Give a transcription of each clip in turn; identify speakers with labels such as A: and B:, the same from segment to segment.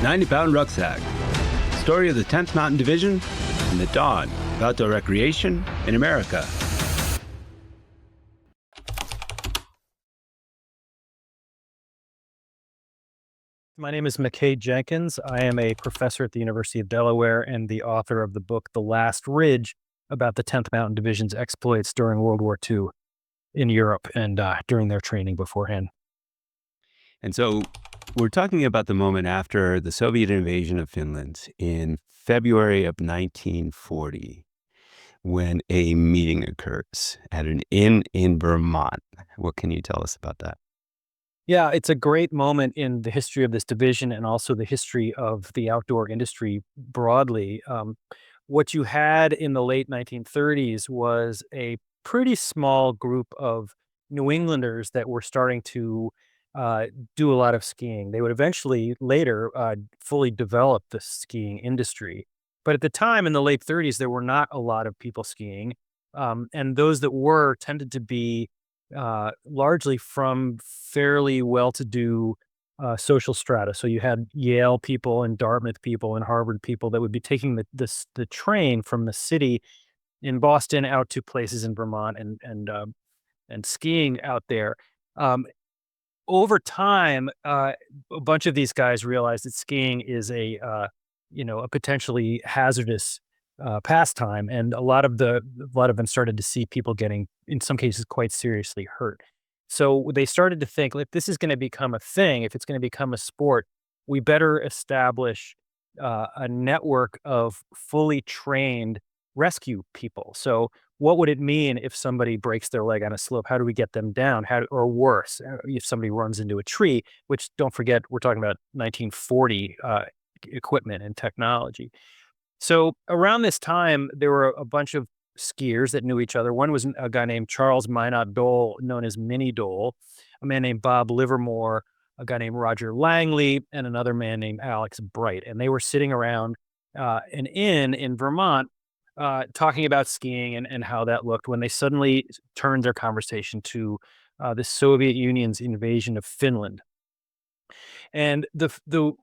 A: 90-pound rucksack. Story of the 10th Mountain Division and the dawn of outdoor recreation in America.
B: My name is McKay Jenkins. I am a professor at the University of Delaware and the author of the book, The Last Ridge, about the 10th Mountain Division's exploits during World War II in Europe and during their training beforehand.
A: And so we're talking about the moment after the Soviet invasion of Finland in February of 1940, when a meeting occurs at an inn in Vermont. What can you tell us about that?
B: Yeah, it's a great moment in the history of this division and also the history of the outdoor industry broadly. What you had in the late 1930s was a pretty small group of New Englanders that were starting to uh, do a lot of skiing. They would eventually later fully develop the skiing industry. But at the time in the late 30s, there were not a lot of people skiing. And those that were tended to be largely from fairly well-to-do social strata. So you had Yale people and Dartmouth people and Harvard people that would be taking the train from the city in Boston out to places in Vermont and skiing out there. Um, Over time, a bunch of these guys realized that skiing is a potentially hazardous pastime, and a lot of them started to see people getting, in some cases, quite seriously hurt. So they started to think, if this is going to become a thing, if it's going to become a sport, we better establish a network of fully trained rescue people. So what would it mean if somebody breaks their leg on a slope? How do we get them down? Or worse, if somebody runs into a tree, which, don't forget, we're talking about 1940 equipment and technology. So around this time, there were a bunch of skiers that knew each other. One was a guy named Charles Minot Dole, known as Minnie Dole, a man named Bob Livermore, a guy named Roger Langley, and another man named Alex Bright. And they were sitting around an inn in Vermont talking about skiing and how that looked when they suddenly turned their conversation to the Soviet Union's invasion of Finland. And the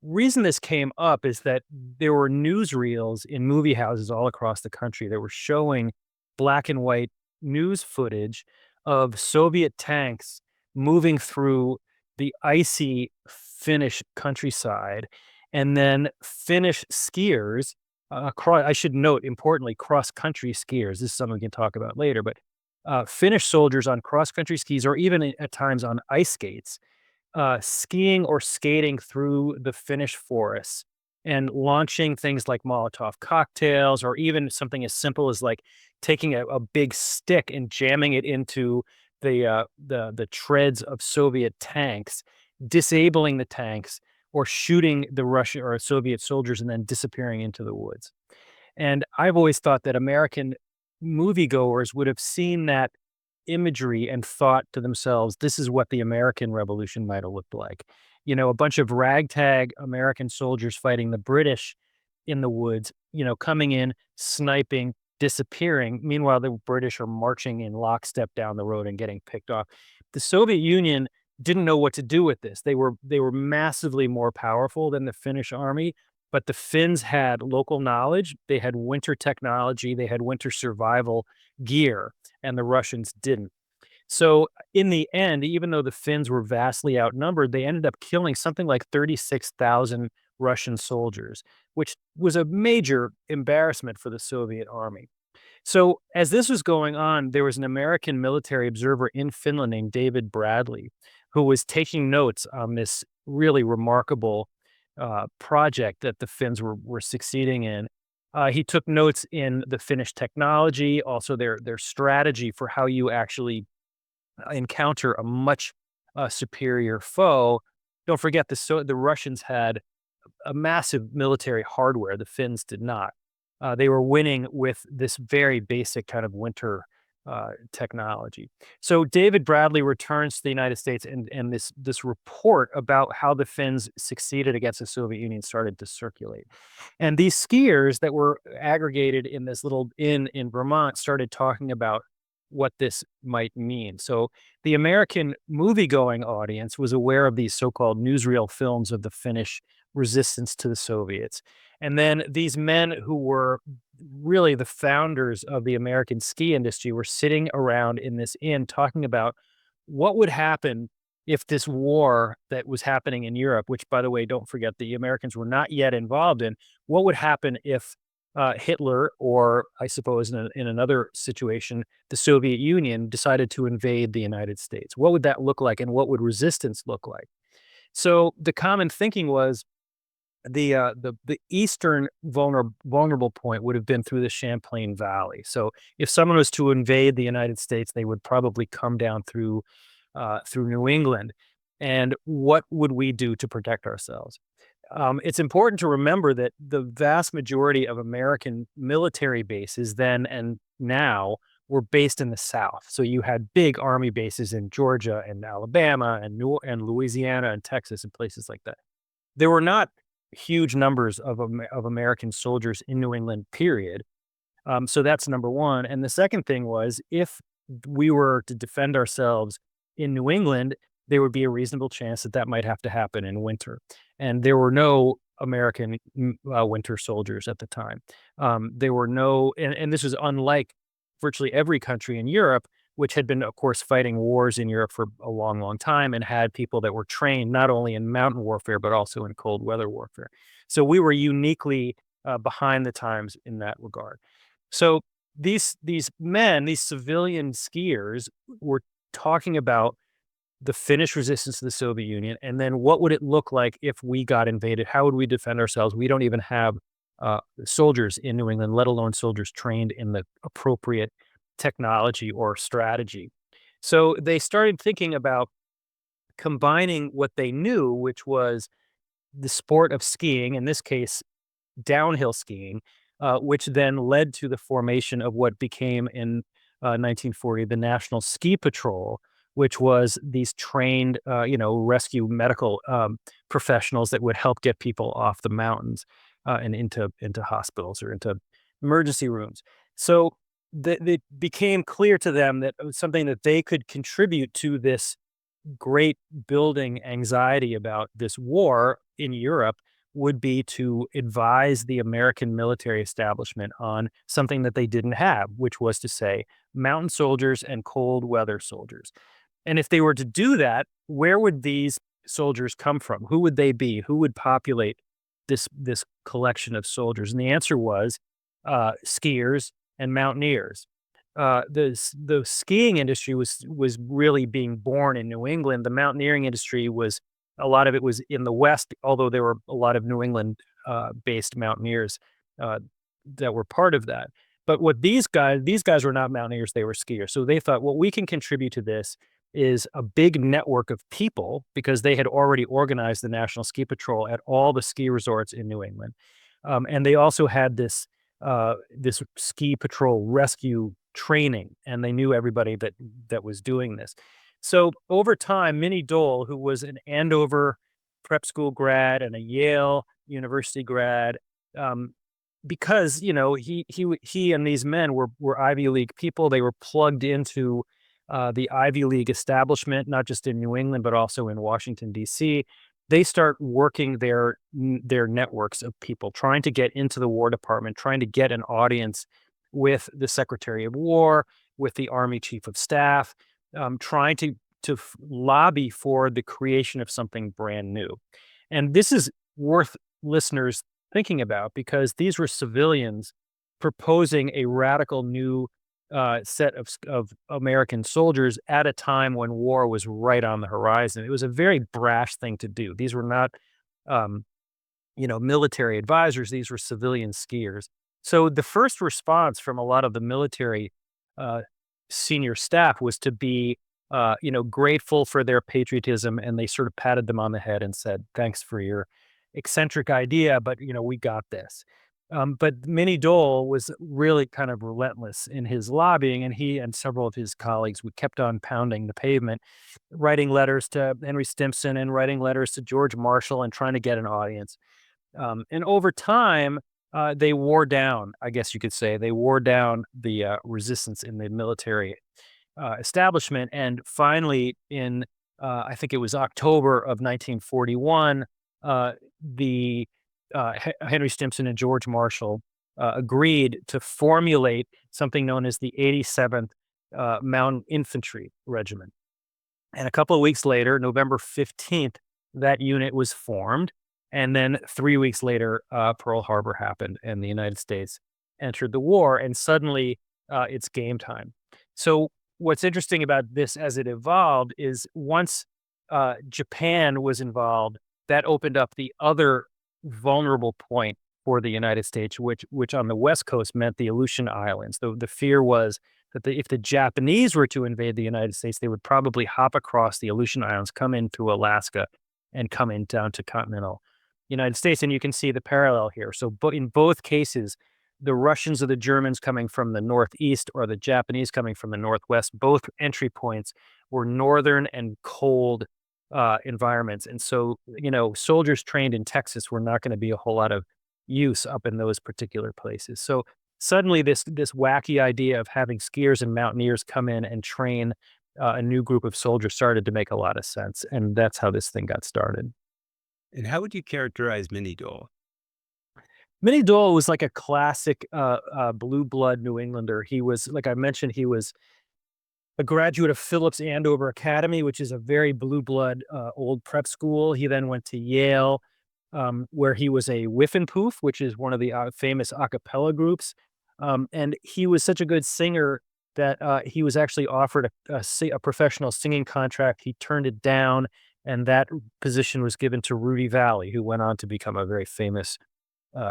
B: reason this came up is that there were newsreels in movie houses all across the country that were showing black and white news footage of Soviet tanks moving through the icy Finnish countryside, and then Finnish skiers, I should note, importantly, cross-country skiers. This is something we can talk about later, but Finnish soldiers on cross-country skis, or even at times on ice skates, skiing or skating through the Finnish forests and launching things like Molotov cocktails, or even something as simple as like taking a big stick and jamming it into the treads of Soviet tanks, disabling the tanks, or shooting the Russian or Soviet soldiers and then disappearing into the woods. And I've always thought that American moviegoers would have seen that imagery and thought to themselves, this is what the American Revolution might have looked like. A bunch of ragtag American soldiers fighting the British in the woods, coming in, sniping, disappearing. Meanwhile, the British are marching in lockstep down the road and getting picked off. The Soviet Union didn't know what to do with this. They were massively more powerful than the Finnish army, but the Finns had local knowledge, they had winter technology, they had winter survival gear, and the Russians didn't. So in the end, even though the Finns were vastly outnumbered, they ended up killing something like 36,000 Russian soldiers, which was a major embarrassment for the Soviet army. So as this was going on, there was an American military observer in Finland named David Bradley, who was taking notes on this really remarkable project that the Finns were succeeding in. He took notes in the Finnish technology, also their strategy for how you actually encounter a much superior foe. Don't forget, the Russians had a massive military hardware. The Finns did not. They were winning with this very basic kind of winter technology. So David Bradley returns to the United States, and this report about how the Finns succeeded against the Soviet Union started to circulate. And these skiers that were aggregated in this little inn in Vermont started talking about what this might mean. So the American movie-going audience was aware of these so-called newsreel films of the Finnish resistance to the Soviets. And then these men who were really the founders of the American ski industry were sitting around in this inn talking about what would happen if this war that was happening in Europe, which, by the way, don't forget the Americans were not yet involved in, what would happen if Hitler, or I suppose in another situation, the Soviet Union decided to invade the United States? What would that look like, and what would resistance look like? So the common thinking was the eastern vulnerable point would have been through the Champlain Valley. So if someone was to invade the United States, they would probably come down through New England. And what would we do to protect ourselves? It's important to remember that the vast majority of American military bases then and now were based in the South. So you had big army bases in Georgia and Alabama and Louisiana and Texas and places like that. There were not huge numbers of American soldiers in New England, period. So that's number one. And the second thing was, if we were to defend ourselves in New England, there would be a reasonable chance that that might have to happen in winter. And there were no American winter soldiers at the time. There were no, and this was unlike virtually every country in Europe, which had been, of course, fighting wars in Europe for a long, long time and had people that were trained not only in mountain warfare, but also in cold weather warfare. So we were uniquely behind the times in that regard. So these men, these civilian skiers, were talking about the Finnish resistance to the Soviet Union, and then what would it look like if we got invaded? How would we defend ourselves? We don't even have soldiers in New England, let alone soldiers trained in the appropriate technology or strategy. So they started thinking about combining what they knew, which was the sport of skiing, in this case, downhill skiing, which then led to the formation of what became in 1940 the National Ski Patrol, which was these trained, rescue medical professionals that would help get people off the mountains and into hospitals or into emergency rooms. So it became clear to them that it was something that they could contribute to this great building anxiety about this war in Europe would be to advise the American military establishment on something that they didn't have, which was to say mountain soldiers and cold weather soldiers. And if they were to do that, where would these soldiers come from? Who would they be? Who would populate this collection of soldiers? And the answer was skiers and mountaineers. The skiing industry was really being born in New England. The mountaineering industry was, a lot of it was in the West, although there were a lot of New England based mountaineers uh, that were part of that. But what these guys were not mountaineers, they were skiers. So they thought what we can contribute to this is a big network of people, because they had already organized the National Ski Patrol at all the ski resorts in New England. And they also had this ski patrol rescue training, and they knew everybody that was doing this. So over time, Minnie Dole, who was an Andover prep school grad and a Yale University grad, um, because he and these men were Ivy League people. They were plugged into the Ivy League establishment, not just in New England but also in Washington D.C. They start working their networks of people, trying to get into the War Department, trying to get an audience with the Secretary of War, with the Army Chief of Staff, trying to lobby for the creation of something brand new. And this is worth listeners thinking about, because these were civilians proposing a radical new set of American soldiers at a time when war was right on the horizon. It was a very brash thing to do. These were not, um, military advisors. These were civilian skiers. So the first response from a lot of the military uh, senior staff was to be, grateful for their patriotism, and they sort of patted them on the head and said, "Thanks for your eccentric idea, but we got this." But Minnie Dole was really kind of relentless in his lobbying, and he and several of his colleagues we kept on pounding the pavement, writing letters to Henry Stimson and writing letters to George Marshall and trying to get an audience. And over time, they wore down, I guess you could say, they wore down the resistance in the military. establishment. And finally, in I think it was October of 1941, the Henry Stimson and George Marshall agreed to formulate something known as the 87th Mountain Infantry Regiment. And a couple of weeks later, November 15th, that unit was formed. And then 3 weeks later, Pearl Harbor happened and the United States entered the war. And suddenly it's game time. So, what's interesting about this as it evolved is once Japan was involved, that opened up the other vulnerable point for the United States, which on the West Coast meant the Aleutian Islands. The fear was that if the Japanese were to invade the United States, they would probably hop across the Aleutian Islands, come in through Alaska, and come in down to continental United States. And you can see the parallel here. So, but in both cases, the Russians or the Germans coming from the northeast or the Japanese coming from the northwest, both entry points were northern and cold environments. And so, soldiers trained in Texas were not going to be a whole lot of use up in those particular places. So suddenly this wacky idea of having skiers and mountaineers come in and train a new group of soldiers started to make a lot of sense. And that's how this thing got started.
A: And how would you characterize Minnie Dole?
B: Minnie Dole was like a classic blue blood New Englander. He was, like I mentioned, he was a graduate of Phillips Andover Academy, which is a very blue blood old prep school. He then went to Yale, where he was a Whiffenpoof, which is one of the famous a cappella groups. And he was such a good singer that he was actually offered a professional singing contract. He turned it down, and that position was given to Rudy Valley, who went on to become a very famous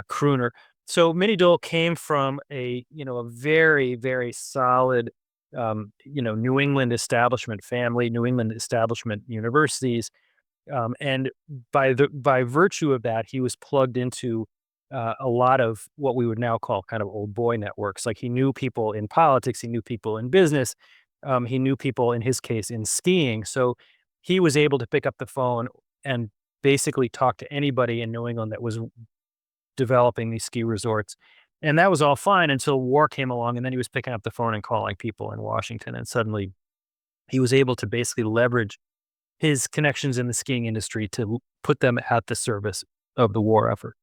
B: crooner. So Minnie Dole came from a very, very solid, New England establishment family, New England establishment universities. And by virtue of that, he was plugged into a lot of what we would now call kind of old boy networks. Like he knew people in politics, he knew people in business, he knew people in his case in skiing. So he was able to pick up the phone and basically talk to anybody in New England that was developing these ski resorts. And that was all fine until war came along, and then he was picking up the phone and calling people in Washington. And suddenly he was able to basically leverage his connections in the skiing industry to put them at the service of the war effort.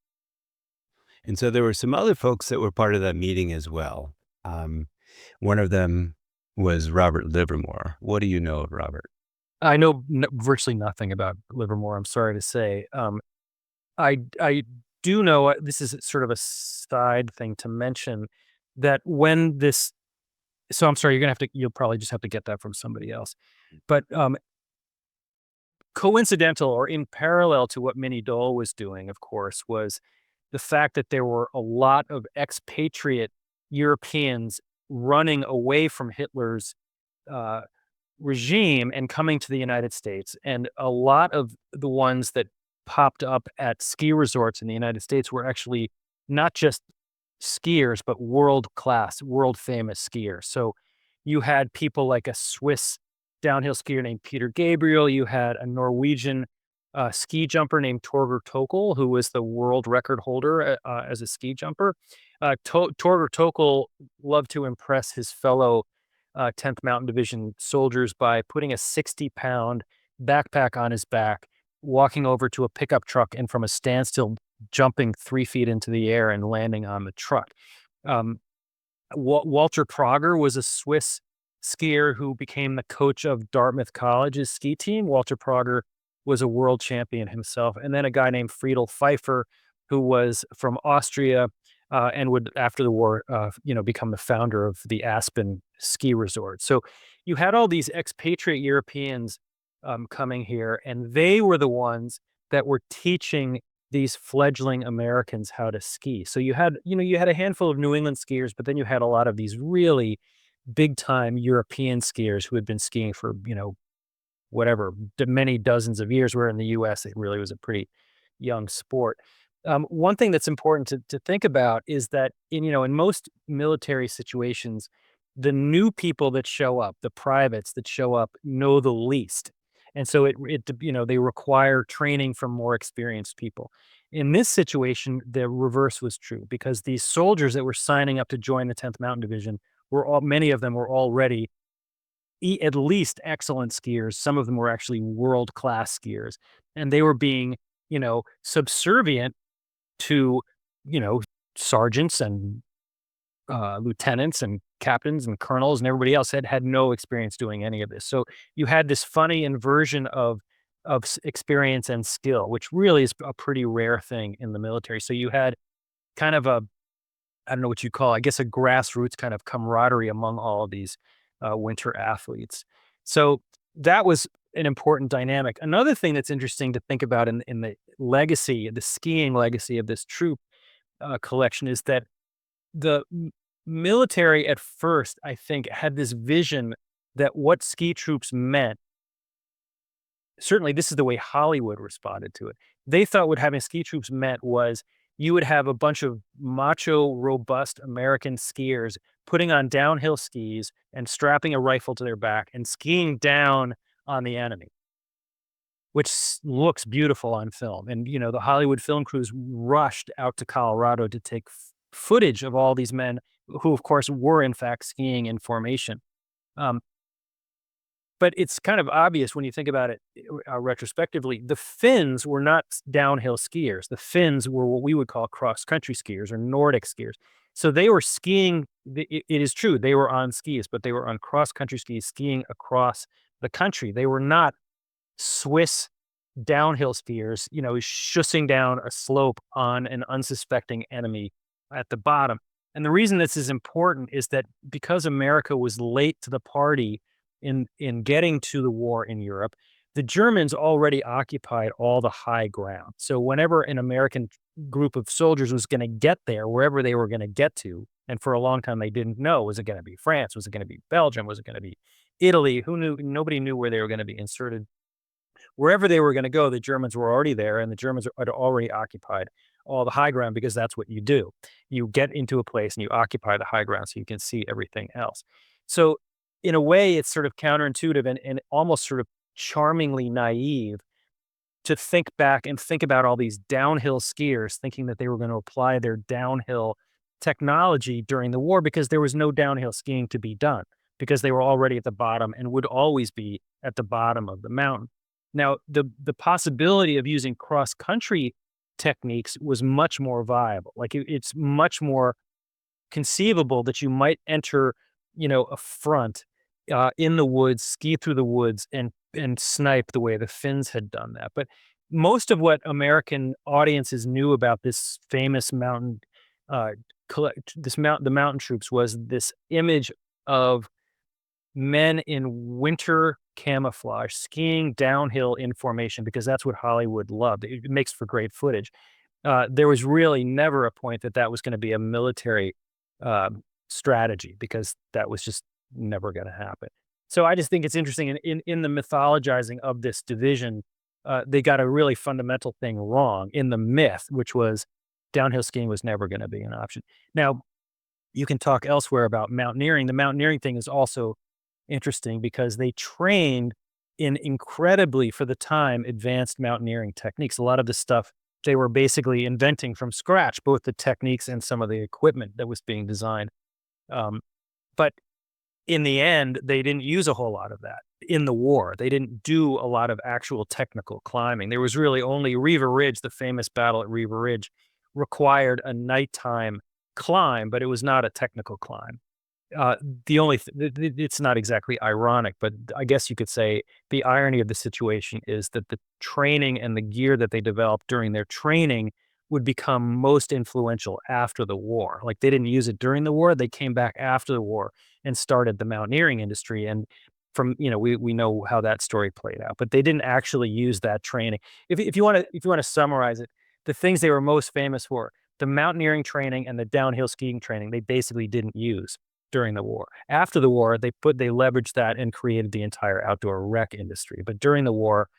A: And so there were some other folks that were part of that meeting as well. Um, One of them was Robert Livermore. What do you know of Robert?
B: I know virtually nothing about Livermore. I'm sorry to say. I do know this is sort of a side thing to mention that when this. So I'm sorry. You'll probably just have to get that from somebody else. But coincidental or in parallel to what Minnie Dole was doing, of course, was the fact that there were a lot of expatriate Europeans running away from Hitler's uh, regime and coming to the United States. And a lot of the ones that popped up at ski resorts in the United States were actually not just skiers, but world class, world famous skiers. So you had people like a Swiss downhill skier named Peter Gabriel. You had a Norwegian ski jumper named Torger Tokel, who was the world record holder as a ski jumper. Torger Tokel loved to impress his fellow 10th Mountain Division soldiers by putting a 60-pound backpack on his back, walking over to a pickup truck, and from a standstill, jumping 3 feet into the air and landing on the truck. Um, Walter Prager was a Swiss skier who became the coach of Dartmouth College's ski team. Walter Prager was a world champion himself. And then a guy named Friedel Pfeiffer, who was from Austria and would, after the war, become the founder of the Aspen ski resort. So you had all these expatriate Europeans coming here, and they were the ones that were teaching these fledgling Americans how to ski. So you had a handful of New England skiers, but then you had a lot of these really big time European skiers who had been skiing for, whatever, many dozens of years, where in the US, it really was a pretty young sport. One thing that's important to think about is that in most military situations, the new people that show up, the privates that show up, know the least. And so they require training from more experienced people. In this situation, the reverse was true because these soldiers that were signing up to join the 10th Mountain Division many of them were already at least excellent skiers. Some of them were actually world-class skiers, and they were being, subservient to, you know, sergeants and lieutenants and captains and colonels and everybody else had no experience doing any of this. So you had this funny inversion of experience and skill, which really is a pretty rare thing in the military. So you had kind of a, I don't know what you call, I guess, a grassroots kind of camaraderie among all of these winter athletes. So that was an important dynamic. Another thing that's interesting to think about in the legacy, the skiing legacy of this troop collection, is that the military at first, I think, had this vision that what ski troops meant, certainly this is the way Hollywood responded to it. They thought what having ski troops meant was you would have a bunch of macho, robust American skiers putting on downhill skis and strapping a rifle to their back and skiing down on the enemy, which looks beautiful on film. And, the Hollywood film crews rushed out to Colorado to take footage of all these men who, of course, were in fact skiing in formation. Um, but it's kind of obvious when you think about it retrospectively. The Finns were not downhill skiers. The Finns were what we would call cross country skiers or Nordic skiers. So they were skiing. It is true they were on skis, but they were on cross country skis skiing across the country. They were not Swiss downhill skiers, shushing down a slope on an unsuspecting enemy at the bottom. And the reason this is important is that because America was late to the party in getting to the war in Europe, the Germans already occupied all the high ground. So whenever an American group of soldiers was going to get there, wherever they were going to get to, and for a long time they didn't know, was it going to be France? Was it going to be Belgium? Was it going to be Italy? Who knew? Nobody knew where they were going to be inserted. Wherever they were going to go, the Germans were already there, and the Germans had already occupied all the high ground because that's what you do. You get into a place and you occupy the high ground so you can see everything else. So, in a way, it's sort of counterintuitive and almost sort of charmingly naive to think back and think about all these downhill skiers thinking that they were going to apply their downhill technology during the war because there was no downhill skiing to be done because they were already at the bottom and would always be at the bottom of the mountain. Now, the possibility of using cross country techniques was much more viable. Like it's much more conceivable that you might enter, a front in the woods, ski through the woods, and snipe the way the Finns had done that. But most of what American audiences knew about this famous mountain, the mountain troops, was this image of men in winter camouflage skiing downhill in formation because that's what Hollywood loved. It makes for great footage. There was really never a point that that was going to be a military strategy because that was just never going to happen. So I just think it's interesting in the mythologizing of this division, they got a really fundamental thing wrong in the myth, which was downhill skiing was never going to be an option. Now, you can talk elsewhere about mountaineering. The mountaineering thing is also interesting because they trained in incredibly, for the time, advanced mountaineering techniques. A lot of the stuff they were basically inventing from scratch, both the techniques and some of the equipment that was being designed. But in the end, they didn't use a whole lot of that in the war. They didn't do a lot of actual technical climbing. There was really only Riva Ridge, the famous battle at Riva Ridge, required a nighttime climb, but it was not a technical climb. The only it's not exactly ironic, but I guess you could say the irony of the situation is that the training and the gear that they developed during their training would become most influential after the war. Like they didn't use it during the war, they came back after the war and started the mountaineering industry. And from we know how that story played out, but they didn't actually use that training. If you want to summarize it, the things they were most famous for, the mountaineering training and the downhill skiing training, they basically didn't use during the war. After the war, they leveraged that and created the entire outdoor rec industry. But during the war,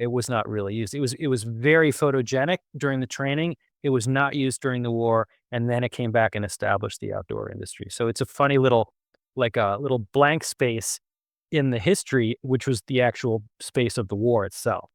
B: it was not really used. It was very photogenic during the training. It was not used during the war, and then it came back and established the outdoor industry. So it's a funny little, like a little blank space in the history, which was the actual space of the war itself.